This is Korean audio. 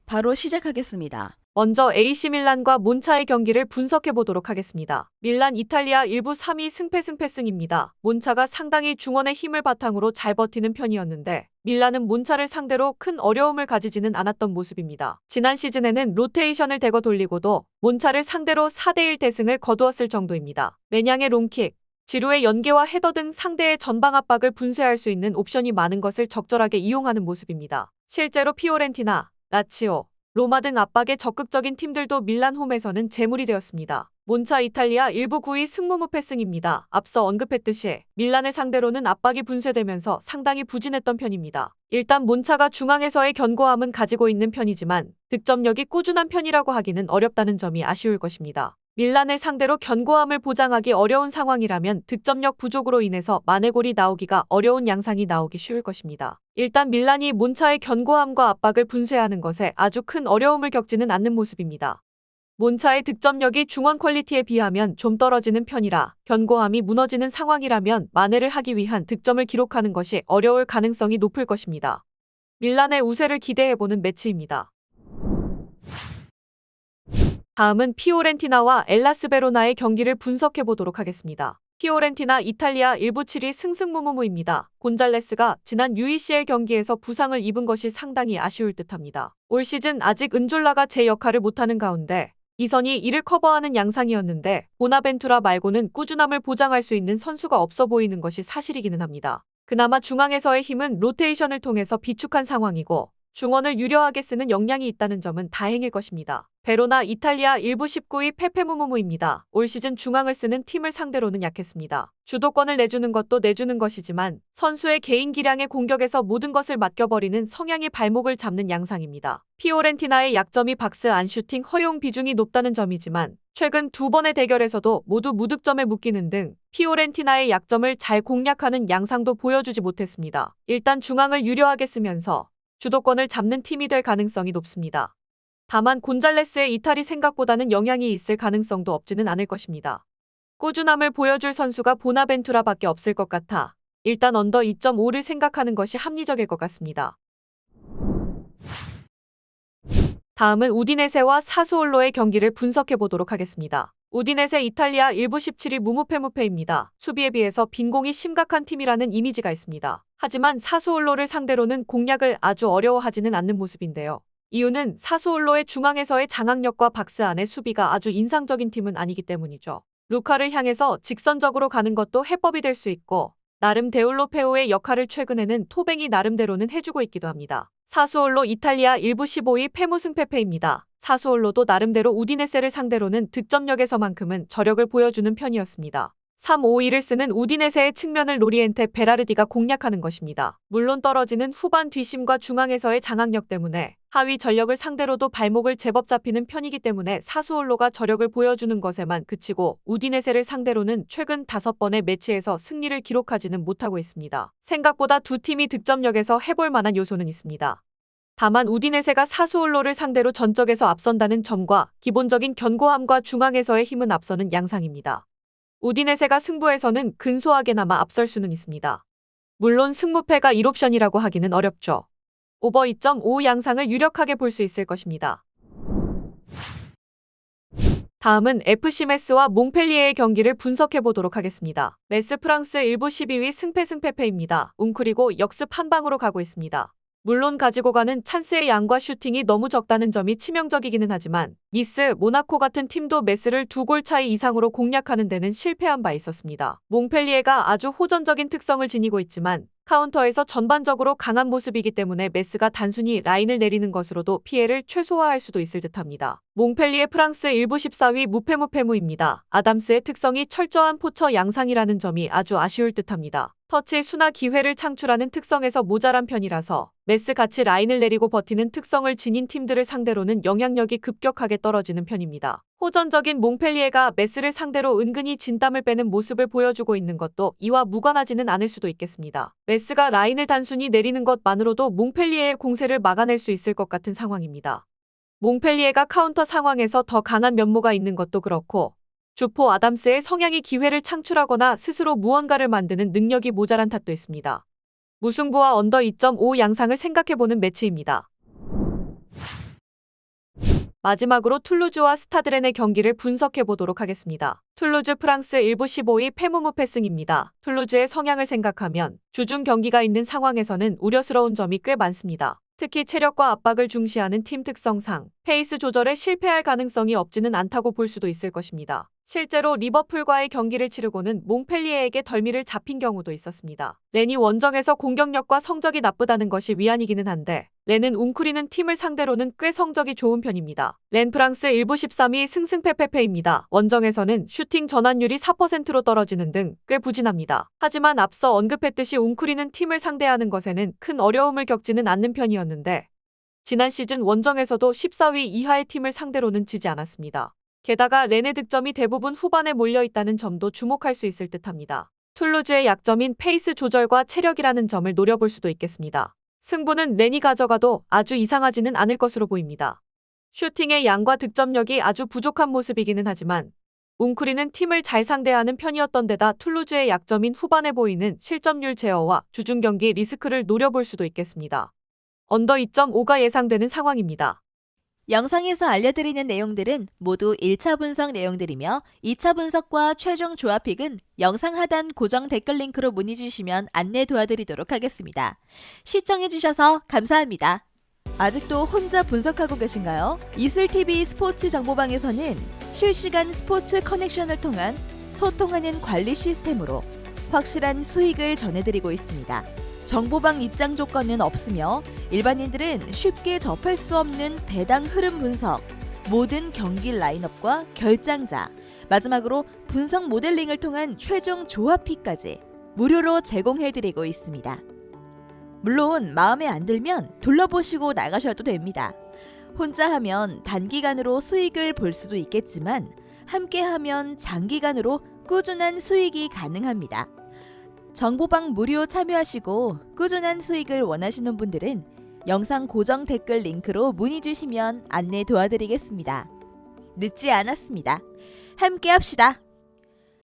바로 시작하겠습니다. 먼저 AC 밀란과 몬차의 경기를 분석해 보도록 하겠습니다. 밀란 이탈리아 1부 3위 승패승입니다. 몬차가 상당히 중원의 힘을 바탕으로 잘 버티는 편이었는데 밀란은 몬차를 상대로 큰 어려움을 가지지는 않았던 모습입니다. 지난 시즌에는 로테이션을 대거 돌리고도 몬차를 상대로 4대1 대승을 거두었을 정도입니다. 매냥의 롱킥, 지루의 연계와 헤더 등 상대의 전방 압박을 분쇄할 수 있는 옵션이 많은 것을 적절하게 이용하는 모습입니다. 실제로 피오렌티나, 라치오, 로마 등 압박에 적극적인 팀들도 밀란 홈에서는 재물이 되었습니다. 몬차 이탈리아 1부 9위 승무무패승입니다. 앞서 언급했듯이 밀란을 상대로는 압박이 분쇄되면서 상당히 부진했던 편입니다. 일단 몬차가 중앙에서의 견고함은 가지고 있는 편이지만 득점력이 꾸준한 편이라고 하기는 어렵다는 점이 아쉬울 것입니다. 밀란을 상대로 견고함을 보장하기 어려운 상황이라면 득점력 부족으로 인해서 만회골이 나오기가 어려운 양상이 나오기 쉬울 것입니다. 일단 밀란이 몬차의 견고함과 압박을 분쇄하는 것에 아주 큰 어려움을 겪지는 않는 모습입니다. 몬차의 득점력이 중원 퀄리티에 비하면 좀 떨어지는 편이라 견고함이 무너지는 상황이라면 만회를 하기 위한 득점을 기록하는 것이 어려울 가능성이 높을 것입니다. 밀란의 우세를 기대해보는 매치입니다. 다음은 피오렌티나와 엘라스 베로나의 경기를 분석해 보도록 하겠습니다. 피오렌티나 이탈리아 1부 7위 승승무무무입니다. 곤잘레스가 지난 UECL 경기에서 부상을 입은 것이 상당히 아쉬울 듯합니다. 올 시즌 아직 은졸라가 제 역할을 못하는 가운데 이선이 이를 커버하는 양상이었는데 보나벤투라 말고는 꾸준함을 보장할 수 있는 선수가 없어 보이는 것이 사실이기는 합니다. 그나마 중앙에서의 힘은 로테이션을 통해서 비축한 상황이고 중원을 유려하게 쓰는 역량이 있다는 점은 다행일 것입니다. 베로나 이탈리아 1부 19위 페페무무무입니다. 올 시즌 중앙을 쓰는 팀을 상대로는 약했습니다. 주도권을 내주는 것도 내주는 것이지만 선수의 개인 기량의 공격에서 모든 것을 맡겨버리는 성향이 발목을 잡는 양상입니다. 피오렌티나의 약점이 박스 안 슈팅 허용 비중이 높다는 점이지만 최근 두 번의 대결에서도 모두 무득점에 묶이는 등 피오렌티나의 약점을 잘 공략하는 양상도 보여주지 못했습니다. 일단 중앙을 유려하게 쓰면서 주도권을 잡는 팀이 될 가능성이 높습니다. 다만 곤잘레스의 이탈이 생각보다는 영향이 있을 가능성도 없지는 않을 것입니다. 꾸준함을 보여줄 선수가 보나벤투라밖에 없을 것 같아 일단 언더 2.5를 생각하는 것이 합리적일 것 같습니다. 다음은 우디네세와 사수올로의 경기를 분석해 보도록 하겠습니다. 우디네세 이탈리아 1부 17위 무무페무페입니다. 수비에 비해서 빈공이 심각한 팀이라는 이미지가 있습니다. 하지만 사수올로를 상대로는 공략을 아주 어려워하지는 않는 모습인데요. 이유는 사수올로의 중앙에서의 장악력과 박스 안의 수비가 아주 인상적인 팀은 아니기 때문이죠. 루카를 향해서 직선적으로 가는 것도 해법이 될 수 있고 나름 데울로페오의 역할을 최근에는 토뱅이 나름대로는 해주고 있기도 합니다. 사수올로 이탈리아 1부 15위 페무승페페입니다. 사수올로도 나름대로 우디네세를 상대로는 득점력에서만큼은 저력을 보여주는 편이었습니다. 3-5-2를 쓰는 우디네세의 측면을 로리엔테 베라르디가 공략하는 것입니다. 물론 떨어지는 후반 뒷심과 중앙에서의 장악력 때문에 하위 전력을 상대로도 발목을 제법 잡히는 편이기 때문에 사수올로가 저력을 보여주는 것에만 그치고 우디네세를 상대로는 최근 5번의 매치에서 승리를 기록하지는 못하고 있습니다. 생각보다 두 팀이 득점력에서 해볼 만한 요소는 있습니다. 다만 우디네세가 사수올로를 상대로 전적에서 앞선다는 점과 기본적인 견고함과 중앙에서의 힘은 앞서는 양상입니다. 우디네세가 승부에서는 근소하게나마 앞설 수는 있습니다. 물론 승무패가 1옵션이라고 하기는 어렵죠. 오버 2.5 양상을 유력하게 볼 수 있을 것입니다. 다음은 FC 메스와 몽펠리에의 경기를 분석해 보도록 하겠습니다. 메스 프랑스 1부 12위 승패입니다. 웅크리고 역습 한 방으로 가고 있습니다. 물론 가지고 가는 찬스의 양과 슈팅이 너무 적다는 점이 치명적이기는 하지만 니스, 모나코 같은 팀도 메스를 2골 차이 이상으로 공략하는 데는 실패한 바 있었습니다. 몽펠리에가 아주 호전적인 특성을 지니고 있지만 카운터에서 전반적으로 강한 모습이기 때문에 메스가 단순히 라인을 내리는 것으로도 피해를 최소화할 수도 있을 듯합니다. 몽펠리에 프랑스 1부 14위 무페무페무입니다. 아담스의 특성이 철저한 포처 양상이라는 점이 아주 아쉬울 듯합니다. 터치 순화 기회를 창출하는 특성에서 모자란 편이라서 메스 같이 라인을 내리고 버티는 특성을 지닌 팀들을 상대로는 영향력이 급격하게 떨어지는 편입니다. 호전적인 몽펠리에가 메스를 상대로 은근히 진땀을 빼는 모습을 보여주고 있는 것도 이와 무관하지는 않을 수도 있겠습니다. 메스가 라인을 단순히 내리는 것만으로도 몽펠리에의 공세를 막아낼 수 있을 것 같은 상황입니다. 몽펠리에가 카운터 상황에서 더 강한 면모가 있는 것도 그렇고 주포 아담스의 성향이 기회를 창출하거나 스스로 무언가를 만드는 능력이 모자란 탓도 있습니다. 무승부와 언더 2.5 양상을 생각해보는 매치입니다. 마지막으로 툴루즈와 스타드렌의 경기를 분석해 보도록 하겠습니다. 툴루즈 프랑스 1부 15위 패무무패 승입니다. 툴루즈의 성향을 생각하면 주중 경기가 있는 상황에서는 우려스러운 점이 꽤 많습니다. 특히 체력과 압박을 중시하는 팀 특성상 페이스 조절에 실패할 가능성이 없지는 않다고 볼 수도 있을 것입니다. 실제로 리버풀과의 경기를 치르고는 몽펠리에에게 덜미를 잡힌 경우도 있었습니다. 렌이 원정에서 공격력과 성적이 나쁘다는 것이 위안이기는 한데 렌은 웅크리는 팀을 상대로는 꽤 성적이 좋은 편입니다. 렌 프랑스 1부 13위 승승패패패입니다. 원정에서는 슈팅 전환율이 4%로 떨어지는 등 꽤 부진합니다. 하지만 앞서 언급했듯이 웅크리는 팀을 상대하는 것에는 큰 어려움을 겪지는 않는 편이었는데 지난 시즌 원정에서도 14위 이하의 팀을 상대로는 지지 않았습니다. 게다가 렌의 득점이 대부분 후반에 몰려있다는 점도 주목할 수 있을 듯합니다. 툴루즈의 약점인 페이스 조절과 체력이라는 점을 노려볼 수도 있겠습니다. 승부는 렌이 가져가도 아주 이상하지는 않을 것으로 보입니다. 슈팅의 양과 득점력이 아주 부족한 모습이기는 하지만 웅크리는 팀을 잘 상대하는 편이었던 데다 툴루즈의 약점인 후반에 보이는 실점률 제어와 주중 경기 리스크를 노려볼 수도 있겠습니다. 언더 2.5가 예상되는 상황입니다. 영상에서 알려드리는 내용들은 모두 1차 분석 내용들이며 2차 분석과 최종 조합픽은 영상 하단 고정 댓글 링크로 문의 주시면 안내 도와드리도록 하겠습니다. 시청해주셔서 감사합니다. 아직도 혼자 분석하고 계신가요? 이슬TV 스포츠 정보방에서는 실시간 스포츠 커넥션을 통한 소통하는 관리 시스템으로 확실한 수익을 전해드리고 있습니다. 정보방 입장 조건은 없으며 일반인들은 쉽게 접할 수 없는 배당 흐름 분석, 모든 경기 라인업과 결장자, 마지막으로 분석 모델링을 통한 최종 조합픽까지 무료로 제공해드리고 있습니다. 물론 마음에 안 들면 둘러보시고 나가셔도 됩니다. 혼자 하면 단기간으로 수익을 볼 수도 있겠지만 함께 하면 장기간으로 꾸준한 수익이 가능합니다. 정보방 무료 참여하시고 꾸준한 수익을 원하시는 분들은 영상 고정 댓글 링크로 문의 주시면 안내 도와드리겠습니다. 늦지 않았습니다. 함께 합시다.